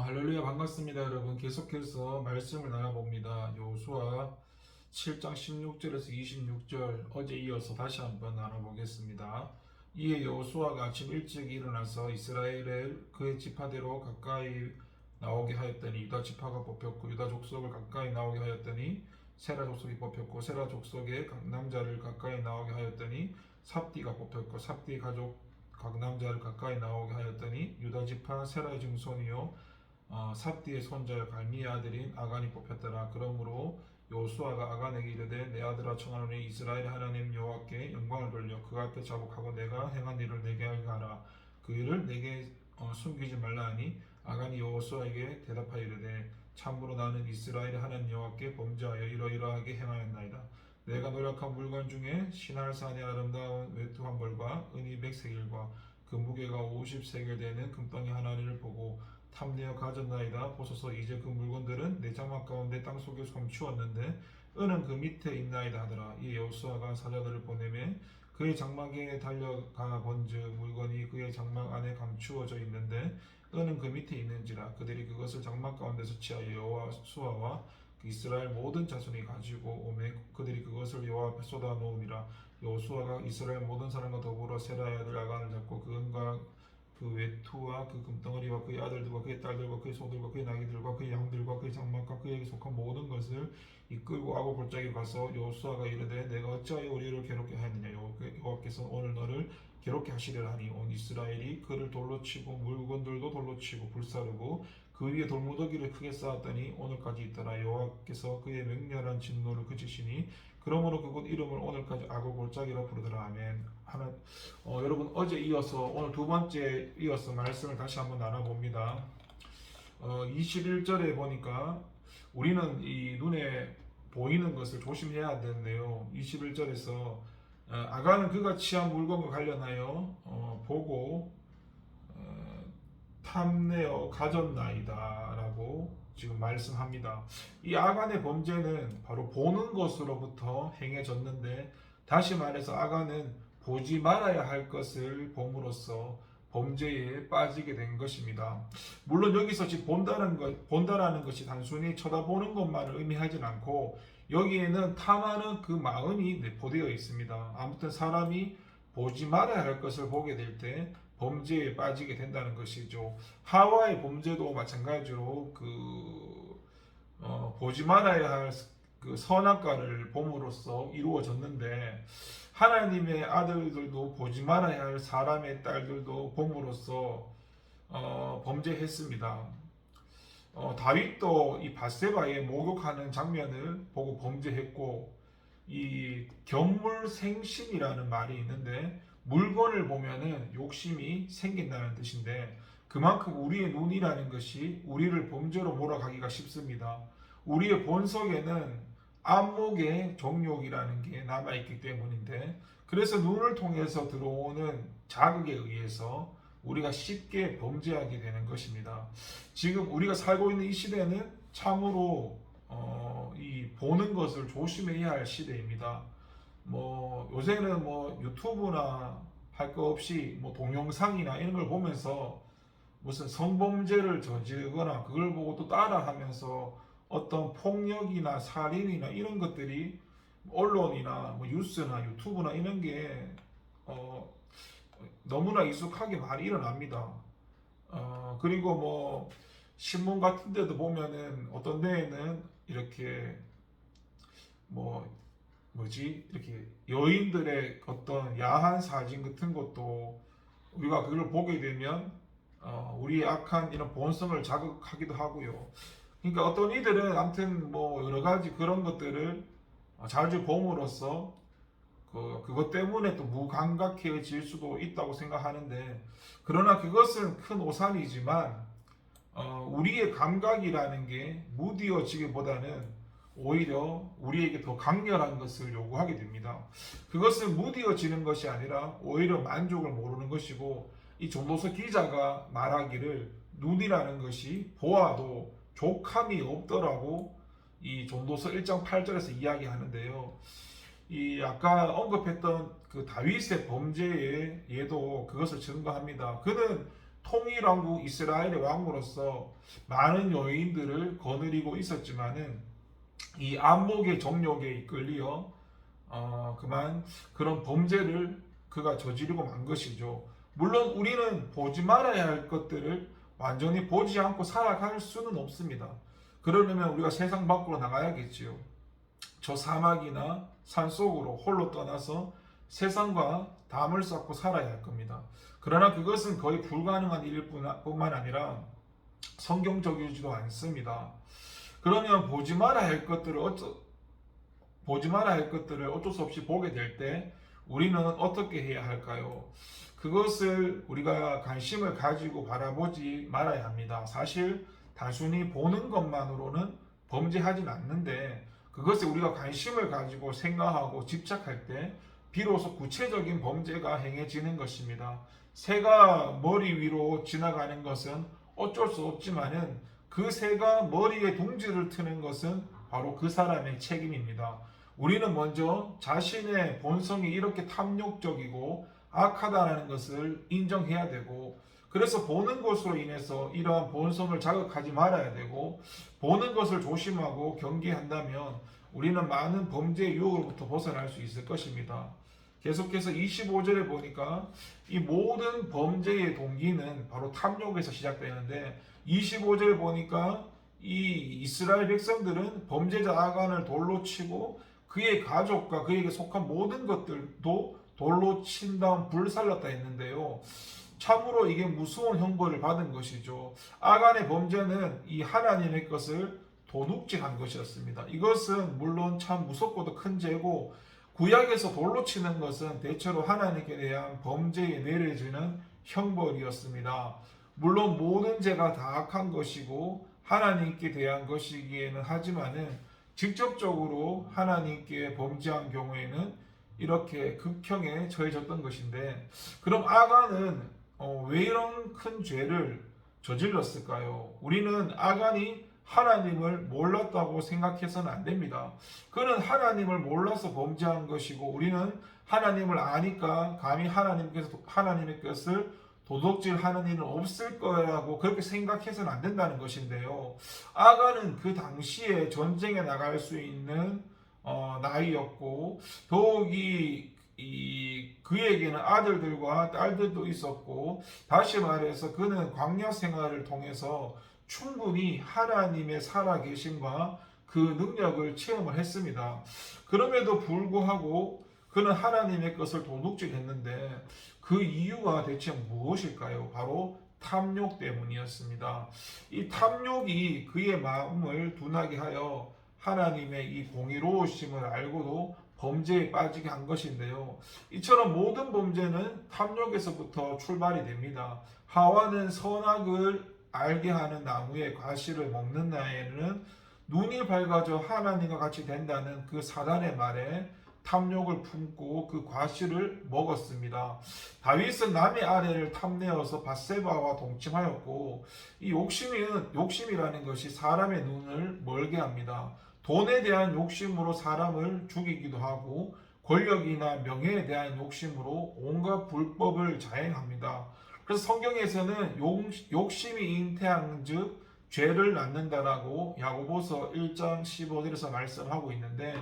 할렐루야 반갑습니다 여러분. 계속해서 말씀을 나눠봅니다. 여호수아 7장 16절에서 26절 어제 이어서 다시 한번 나눠보겠습니다. 이에 여호수아가 아침 일찍 일어나서 이스라엘을 그의 지파대로 가까이 나오게 하였더니 유다 지파가 뽑혔고 유다 족속을 가까이 나오게 하였더니 세라 족속이 뽑혔고 세라 족속의 각 남자를 가까이 나오게 하였더니 삽디가 뽑혔고 삽디 가족 각 남자를 가까이 나오게 하였더니 유다 지파 세라의 증손이요 삽디의 손자 갈미의 아들인 아간이 뽑혔더라. 그러므로 여호수아가 아간에게 이르되 내 아들아 청하노니 이스라엘 하나님 여호와께 영광을 돌려 그 앞에 자복하고 내가 행한 일을 내게 알게 하라. 그 일을 내게 숨기지 말라 하니 아간이 여호수아에게 대답하여 이르되 참으로 나는 이스라엘 하나님 여호와께 범죄하여 이러이러하게 행하였나이다. 내가 노력한 물건 중에 신할산의 아름다운 외투 한 벌과 은이 100세겔과 그 무게가 50세겔 되는 금덩이 하나를 보고 탐내어 가졌나이다. 보소서 이제 그 물건들은 내 장막 가운데 땅속에 감추었는데 은은 그 밑에 있나이다 하더라. 이 여호수아가 사자들을 보내매 그의 장막에 달려가 본즉 물건이 그의 장막 안에 감추어져 있는데 은은 그 밑에 있는지라. 그들이 그것을 장막 가운데서 취하여 여호수아와 이스라엘 모든 자손이 가지고 오매 그들이 그것을 여호와 앞에 쏟아 놓음이라. 여호수아가 이스라엘 모든 사람과 더불어 세라의 아들 아간을 잡고 그 은과 그 외투와 그 금덩어리와 그의 아들들과 그의 딸들과 그의 소들과 그의 나귀들과 그의 양들과 그의 장막과 그에게 속한 모든 것을 이끌고 아고 골짜기로 가서 여호수아가 이르되 내가 어찌하여 우리를 괴롭게 하였느냐. 여호와께서 오늘 너를 괴롭게 하시리라 하니 온 이스라엘이 그를 돌로 치고 물건들도 돌로 치고 불사르고 그 위에 돌무더기를 크게 쌓았더니 오늘까지 있더라. 여호와께서 그의 맹렬한 진노를 그치시니 그러므로 그곳 이름을 오늘까지 아고 골짜기라 부르더라. 아멘. 여러분 어제 이어서 오늘 두 번째 이어서 말씀을 다시 한번 나눠봅니다. 21절에 보니까 우리는 이 눈에 보이는 것을 조심해야 되는데요. 21절에서 아간은 그가 취한 물건과 관련하여 보고 탐내어 가졌나이다 라고 지금 말씀합니다. 이 아간의 범죄는 바로 보는 것으로부터 행해졌는데, 다시 말해서 아간은 보지 말아야 할 것을 봄으로써 범죄에 빠지게 된 것입니다. 물론 여기서 지금 본다라는 것이 단순히 쳐다보는 것만을 의미하진 않고 여기에는 탐하는 그 마음이 내포되어 있습니다. 아무튼 사람이 보지 말아야 할 것을 보게 될 때 범죄에 빠지게 된다는 것이죠. 하와의 범죄도 마찬가지로 보지 말아야 할 그 선악과를 봄으로써 이루어졌는데, 하나님의 아들들도 보지 말아야 할 사람의 딸들도 봄으로써 범죄했습니다. 다윗도 이 밧세바의 목욕하는 장면을 보고 범죄했고, 이 견물생심이라는 말이 있는데 물건을 보면은 욕심이 생긴다는 뜻인데, 그만큼 우리의 눈이라는 것이 우리를 범죄로 몰아가기가 쉽습니다. 우리의 본성에는 안목의 정욕이라는 게 남아있기 때문인데, 그래서 눈을 통해서 들어오는 자극에 의해서 우리가 쉽게 범죄하게 되는 것입니다. 지금 우리가 살고 있는 이 시대는 참으로 이 보는 것을 조심해야 할 시대입니다. 요새는 유튜브나 할 거 없이 동영상이나 이런 걸 보면서 무슨 성범죄를 저지르거나 그걸 보고 또 따라하면서 어떤 폭력이나 살인이나 이런 것들이 언론이나 뉴스나 유튜브나 이런 게 너무나 익숙하게 많이 일어납니다. 그리고 신문 같은 데도 보면은 어떤 데에는 이렇게 이렇게 여인들의 어떤 야한 사진 같은 것도 우리가 그걸 보게 되면 우리의 악한 이런 본성을 자극하기도 하고요. 그러니까 어떤 이들은 아무튼 여러 가지 그런 것들을 자주 봄으로써 그것 때문에 또 무감각해질 수도 있다고 생각하는데, 그러나 그것은 큰 오산이지만 우리의 감각이라는 게 무디어지기보다는 오히려 우리에게 더 강렬한 것을 요구하게 됩니다. 그것은 무디어지는 것이 아니라 오히려 만족을 모르는 것이고, 이 전도서 기자가 말하기를 눈이라는 것이 보아도 족함이 없더라고 이 전도서 1장 8절에서 이야기하는데요. 이 아까 언급했던 그 다윗의 범죄에 얘도 그것을 증거합니다. 그는 통일왕국 이스라엘의 왕으로서 많은 여인들을 거느리고 있었지만은 이 안목의 정욕에 이끌려 그런 범죄를 그가 저지르고 만 것이죠. 물론 우리는 보지 말아야 할 것들을 완전히 보지 않고 살아갈 수는 없습니다. 그러려면 우리가 세상 밖으로 나가야겠지요. 저 사막이나 산속으로 홀로 떠나서 세상과 담을 쌓고 살아야 할 겁니다. 그러나 그것은 거의 불가능한 일일 뿐만 아니라 성경적이지도 않습니다. 그러면 보지 말아야 할 것들을 어쩔 수 없이 보게 될 때 우리는 어떻게 해야 할까요? 그것을 우리가 관심을 가지고 바라보지 말아야 합니다. 사실 단순히 보는 것만으로는 범죄하진 않는데 그것에 우리가 관심을 가지고 생각하고 집착할 때 비로소 구체적인 범죄가 행해지는 것입니다. 새가 머리 위로 지나가는 것은 어쩔 수 없지만은 그 새가 머리에 둥지를 트는 것은 바로 그 사람의 책임입니다. 우리는 먼저 자신의 본성이 이렇게 탐욕적이고 악하다는 것을 인정해야 되고, 그래서 보는 것으로 인해서 이러한 본성을 자극하지 말아야 되고, 보는 것을 조심하고 경계한다면 우리는 많은 범죄의 유혹으로부터 벗어날 수 있을 것입니다. 계속해서 25절에 보니까 이 모든 범죄의 동기는 바로 탐욕에서 시작되는데, 25절에 보니까 이 이스라엘 백성들은 범죄자 아간을 돌로 치고 그의 가족과 그에게 속한 모든 것들도 돌로 친 다음 불살랐다 했는데요. 참으로 이게 무서운 형벌을 받은 것이죠. 아간의 범죄는 이 하나님의 것을 도둑질한 것이었습니다. 이것은 물론 참 무섭고도 큰 죄고, 구약에서 돌로 치는 것은 대체로 하나님께 대한 범죄에 내려지는 형벌이었습니다. 물론 모든 죄가 다 악한 것이고 하나님께 대한 것이기에는 하지만은 직접적으로 하나님께 범죄한 경우에는 이렇게 극형에 처해졌던 것인데, 그럼 아간은 왜 이런 큰 죄를 저질렀을까요? 우리는 아간이 하나님을 몰랐다고 생각해서는 안 됩니다. 그는 하나님을 몰라서 범죄한 것이고, 우리는 하나님을 아니까 감히 하나님의 것을 도둑질하는 일은 없을 거라고 그렇게 생각해서는 안 된다는 것인데요. 아간은 그 당시에 전쟁에 나갈 수 있는 나이였고, 더욱이 그에게는 아들들과 딸들도 있었고, 다시 말해서 그는 광야 생활을 통해서 충분히 하나님의 살아계심과 그 능력을 체험을 했습니다. 그럼에도 불구하고 그는 하나님의 것을 도둑질했는데 그 이유가 대체 무엇일까요? 바로 탐욕 때문이었습니다. 이 탐욕이 그의 마음을 둔하게 하여 하나님의 이 공의로우심을 알고도 범죄에 빠지게 한 것인데요. 이처럼 모든 범죄는 탐욕에서부터 출발이 됩니다. 하와는 선악을 알게 하는 나무의 과실을 먹는 날에는 눈이 밝아져 하나님과 같이 된다는 그 사단의 말에 탐욕을 품고 그 과실을 먹었습니다. 다윗은 남의 아내를 탐내어서 밧세바와 동침하였고, 이 욕심이라는 것이 사람의 눈을 멀게 합니다. 돈에 대한 욕심으로 사람을 죽이기도 하고, 권력이나 명예에 대한 욕심으로 온갖 불법을 자행합니다. 그래서 성경에서는 욕심이 잉태한즉 죄를 낳는다라고 야고보서 1장 15절에서 말씀하고 있는데,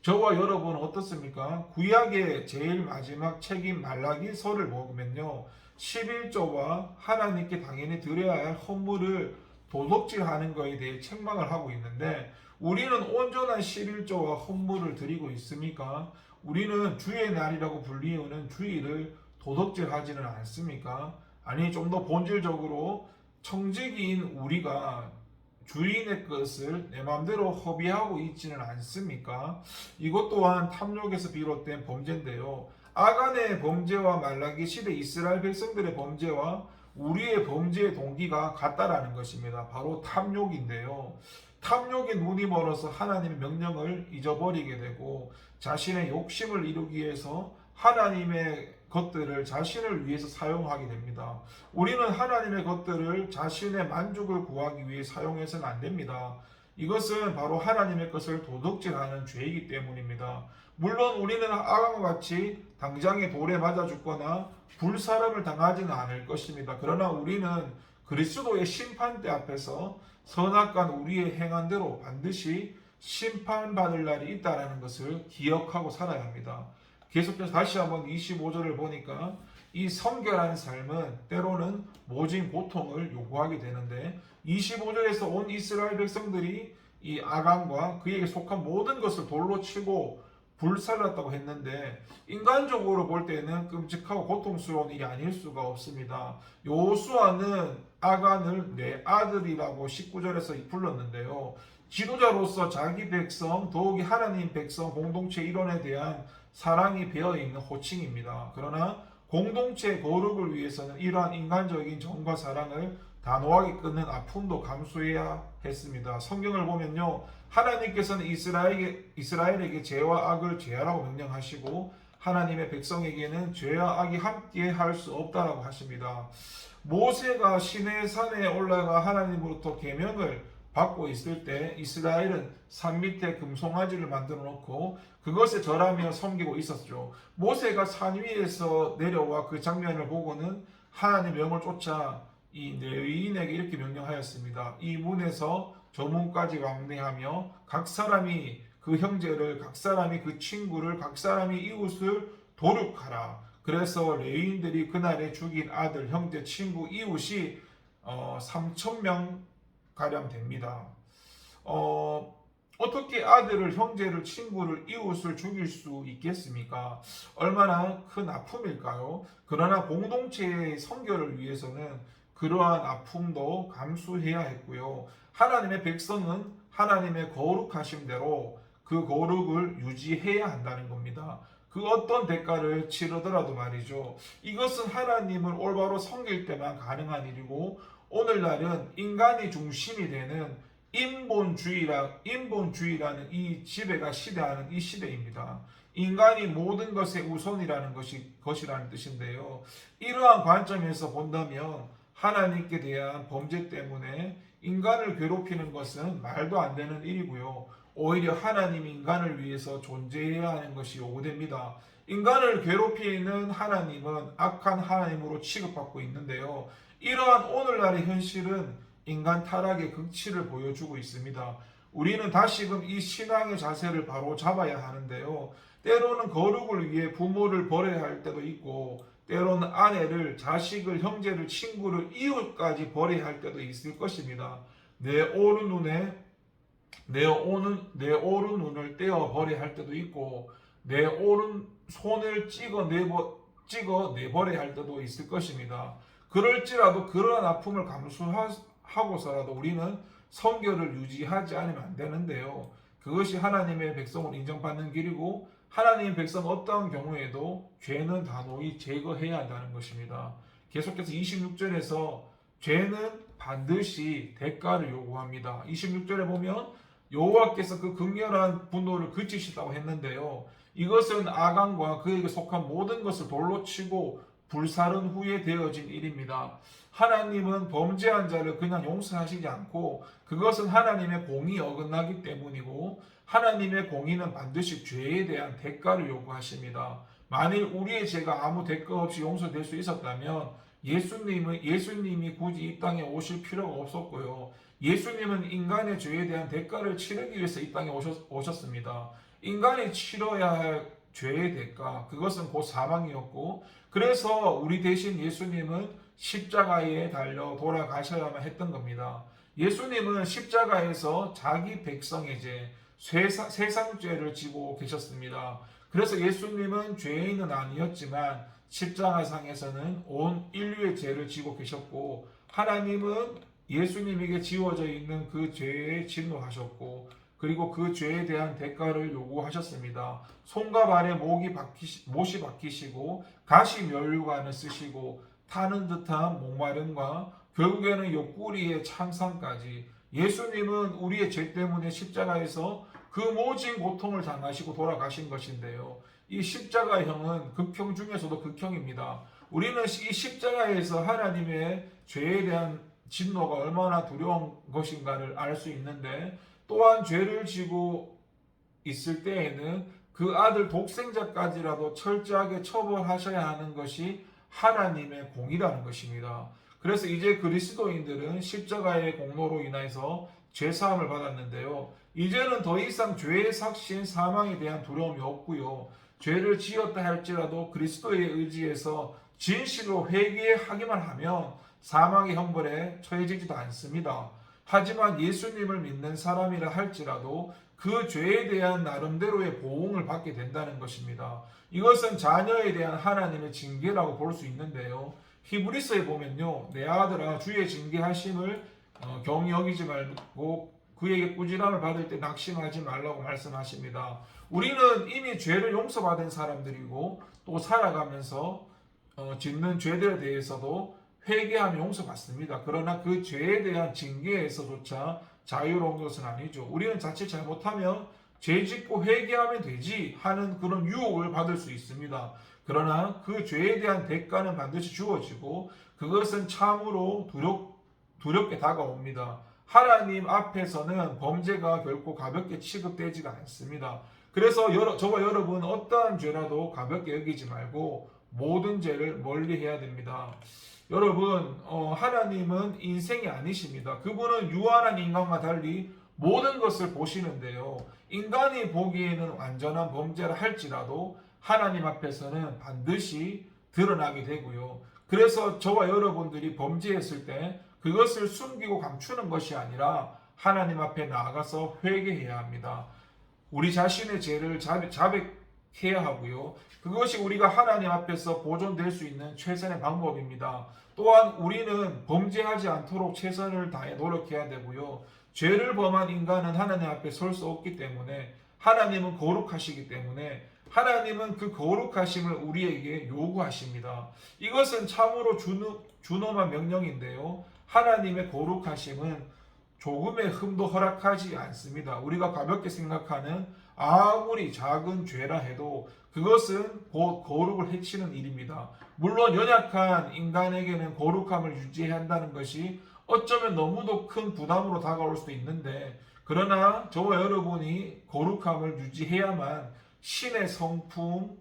저와 여러분은 어떻습니까? 구약의 제일 마지막 책인 말라기서를 보면요, 11조와 하나님께 당연히 드려야 할 헌물을 도둑질하는 것에 대해 책망을 하고 있는데, 우리는 온전한 11조와 헌물을 드리고 있습니까? 우리는 주의 날이라고 불리우는 주일을 도둑질하지는 않습니까? 아니, 좀 더 본질적으로 청지기인 우리가 주인의 것을 내 마음대로 허비하고 있지는 않습니까? 이것 또한 탐욕에서 비롯된 범죄인데요. 아간의 범죄와 말라기 시대 이스라엘 백성들의 범죄와 우리의 범죄의 동기가 같다라는 것입니다. 바로 탐욕인데요. 탐욕에 눈이 멀어서 하나님의 명령을 잊어버리게 되고, 자신의 욕심을 이루기 위해서 하나님의 것들을 자신을 위해서 사용하게 됩니다. 우리는 하나님의 것들을 자신의 만족을 구하기 위해 사용해서는 안 됩니다. 이것은 바로 하나님의 것을 도둑질하는 죄이기 때문입니다. 물론 우리는 아간과 같이 당장에 돌에 맞아 죽거나 불사름을 당하지는 않을 것입니다. 그러나 우리는 그리스도의 심판대 앞에서 선악간 우리의 행한 대로 반드시 심판받을 날이 있다는 것을 기억하고 살아야 합니다. 계속해서 다시 한번 25절을 보니까 이 성결한 삶은 때로는 모진 고통을 요구하게 되는데 25절에서 온 이스라엘 백성들이 이 아간과 그에게 속한 모든 것을 돌로 치고 불살랐다고 했는데 인간적으로 볼 때는 끔찍하고 고통스러운 일이 아닐 수가 없습니다. 요수아는 아간을 내 아들이라고 19절에서 불렀는데요. 지도자로서 자기 백성, 더욱이 하나님 백성 공동체 일원에 대한 사랑이 배어있는 호칭입니다. 그러나 공동체 거룩을 위해서는 이러한 인간적인 정과 사랑을 단호하게 끊는 아픔도 감수해야 했습니다. 성경을 보면요, 하나님께서는 이스라엘에게 죄와 악을 제하라고 명령하시고 하나님의 백성에게는 죄와 악이 함께 할 수 없다라고 하십니다. 모세가 시내산에 올라가 하나님으로부터 계명을 받고 있을 때 이스라엘은 산 밑에 금송아지를 만들어 놓고 그것에 절하며 섬기고 있었죠. 모세가 산 위에서 내려와 그 장면을 보고는 하나님의 명을 쫓아 이 레위인에게 이렇게 명령하였습니다. 이 문에서 저 문까지 왕래하며 각 사람이 그 형제를, 각 사람이 그 친구를, 각 사람이 이웃을 도륙하라. 그래서 레위인들이 그날에 죽인 아들, 형제, 친구, 이웃이 3,000명 가량 됩니다. 어떻게 아들을, 형제를, 친구를, 이웃을 죽일 수 있겠습니까? 얼마나 큰 아픔일까요? 그러나 공동체의 성결을 위해서는 그러한 아픔도 감수해야 했고요. 하나님의 백성은 하나님의 거룩하심대로 그 거룩을 유지해야 한다는 겁니다. 그 어떤 대가를 치르더라도 말이죠. 이것은 하나님을 올바로 섬길 때만 가능한 일이고 오늘날은 인간이 중심이 되는 인본주의라는 이 지배가 시대하는 이 시대입니다. 인간이 모든 것의 우선이라는 것이라는 뜻인데요. 이러한 관점에서 본다면 하나님께 대한 범죄 때문에 인간을 괴롭히는 것은 말도 안 되는 일이고요. 오히려 하나님이 인간을 위해서 존재해야 하는 것이 요구됩니다. 인간을 괴롭히는 하나님은 악한 하나님으로 취급받고 있는데요. 이러한 오늘날의 현실은 인간 타락의 극치를 보여주고 있습니다. 우리는 다시금 이 신앙의 자세를 바로 잡아야 하는데요. 때로는 거룩을 위해 부모를 버려야 할 때도 있고 때로는 아내를, 자식을, 형제를, 친구를, 이웃까지 버려야 할 때도 있을 것입니다. 내 오른 눈을 떼어 버려야 할 때도 있고 내 오른 손을 찍어 내버려야 할 때도 있을 것입니다. 그럴지라도 그러한 아픔을 감수하고서라도 우리는 성결을 유지하지 않으면 안 되는데요. 그것이 하나님의 백성을 인정받는 길이고 하나님의 백성 어떠한 경우에도 죄는 단호히 제거해야 한다는 것입니다. 계속해서 26절에서 죄는 반드시 대가를 요구합니다. 26절에 보면 여호와께서 그 극렬한 분노를 그치시다고 했는데요. 이것은 아간과 그에게 속한 모든 것을 돌로 치고 불사른 후에 되어진 일입니다. 하나님은 범죄한 자를 그냥 용서하시지 않고 그것은 하나님의 공이 어긋나기 때문이고 하나님의 공의는 반드시 죄에 대한 대가를 요구하십니다. 만일 우리의 죄가 아무 대가 없이 용서될 수 있었다면 예수님이 굳이 이 땅에 오실 필요가 없었고요. 예수님은 인간의 죄에 대한 대가를 치르기 위해서 이 땅에 오셨습니다. 인간이 치러야 할 죄의 대가, 그것은 곧 사망이었고 그래서 우리 대신 예수님은 십자가에 달려 돌아가셔야만 했던 겁니다. 예수님은 십자가에서 자기 백성의 죄, 세상 죄를 지고 계셨습니다. 그래서 예수님은 죄인은 아니었지만 십자가상에서는 온 인류의 죄를 지고 계셨고 하나님은 예수님에게 지워져 있는 그 죄에 진노하셨고 그리고 그 죄에 대한 대가를 요구하셨습니다. 손과 발에 못이 박히시고 가시 면류관을 쓰시고 타는 듯한 목마름과 결국에는 옆구리의 창상까지 예수님은 우리의 죄 때문에 십자가에서 그 모진 고통을 당하시고 돌아가신 것인데요. 이 십자가형은 극형 중에서도 극형입니다. 우리는 이 십자가에서 하나님의 죄에 대한 진노가 얼마나 두려운 것인가를 알 수 있는데 또한 죄를 지고 있을 때에는 그 아들 독생자까지라도 철저하게 처벌하셔야 하는 것이 하나님의 공이라는 것입니다. 그래서 이제 그리스도인들은 십자가의 공로로 인해서 죄사함을 받았는데요. 이제는 더 이상 죄의 삭신 사망에 대한 두려움이 없고요. 죄를 지었다 할지라도 그리스도의 의지에서 진실로 회개하기만 하면 사망의 형벌에 처해지지도 않습니다. 하지만 예수님을 믿는 사람이라 할지라도 그 죄에 대한 나름대로의 보응을 받게 된다는 것입니다. 이것은 자녀에 대한 하나님의 징계라고 볼 수 있는데요. 히브리서에 보면요, 내 아들아 주의 징계하심을 경히 여기지 말고 그에게 꾸지람을 받을 때 낙심하지 말라고 말씀하십니다. 우리는 이미 죄를 용서받은 사람들이고 또 살아가면서 짓는 죄들에 대해서도 회개하며 용서받습니다. 그러나 그 죄에 대한 징계에서조차 자유로운 것은 아니죠. 우리는 자칫 잘못하면 죄 짓고 회개하면 되지 하는 그런 유혹을 받을 수 있습니다. 그러나 그 죄에 대한 대가는 반드시 주어지고 그것은 참으로 두렵게 다가옵니다. 하나님 앞에서는 범죄가 결코 가볍게 취급되지가 않습니다. 그래서 저와 여러분 어떠한 죄라도 가볍게 여기지 말고 모든 죄를 멀리 해야 됩니다. 여러분 하나님은 인생이 아니십니다. 그분은 유한한 인간과 달리 모든 것을 보시는데요. 인간이 보기에는 완전한 범죄를 할지라도 하나님 앞에서는 반드시 드러나게 되고요. 그래서 저와 여러분들이 범죄했을 때 그것을 숨기고 감추는 것이 아니라 하나님 앞에 나아가서 회개해야 합니다. 우리 자신의 죄를 자백해야 하고요. 그것이 우리가 하나님 앞에서 보존될 수 있는 최선의 방법입니다. 또한 우리는 범죄하지 않도록 최선을 다해 노력해야 되고요. 죄를 범한 인간은 하나님 앞에 설 수 없기 때문에 하나님은 거룩하시기 때문에 하나님은 그 거룩하심을 우리에게 요구하십니다. 이것은 참으로 준엄한 명령인데요. 하나님의 거룩하심은 조금의 흠도 허락하지 않습니다. 우리가 가볍게 생각하는 아무리 작은 죄라 해도 그것은 곧 거룩을 해치는 일입니다. 물론 연약한 인간에게는 거룩함을 유지해야 한다는 것이 어쩌면 너무도 큰 부담으로 다가올 수도 있는데, 그러나 저와 여러분이 거룩함을 유지해야만 신의 성품에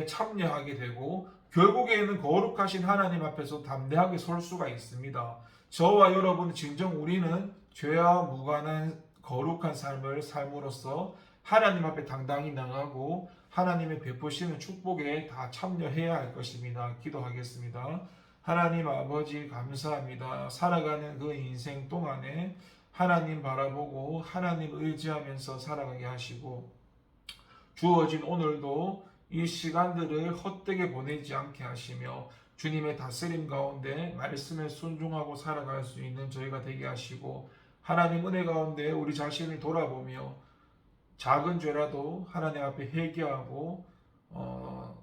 참여하게 되고 결국에는 거룩하신 하나님 앞에서 담대하게 설 수가 있습니다. 저와 여러분 진정 우리는 죄와 무관한 거룩한 삶을 삶으로써 하나님 앞에 당당히 나가고 하나님의 베푸시는 축복에 다 참여해야 할 것입니다. 기도하겠습니다. 하나님 아버지 감사합니다. 살아가는 그 인생 동안에 하나님 바라보고 하나님 의지하면서 살아가게 하시고 주어진 오늘도 이 시간들을 헛되게 보내지 않게 하시며 주님의 다스림 가운데 말씀에 순종하고 살아갈 수 있는 저희가 되게 하시고 하나님 은혜 가운데 우리 자신을 돌아보며 작은 죄라도 하나님 앞에 회개하고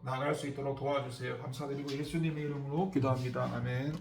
나갈 수 있도록 도와주세요. 감사드리고 예수님의 이름으로 기도합니다. 아멘.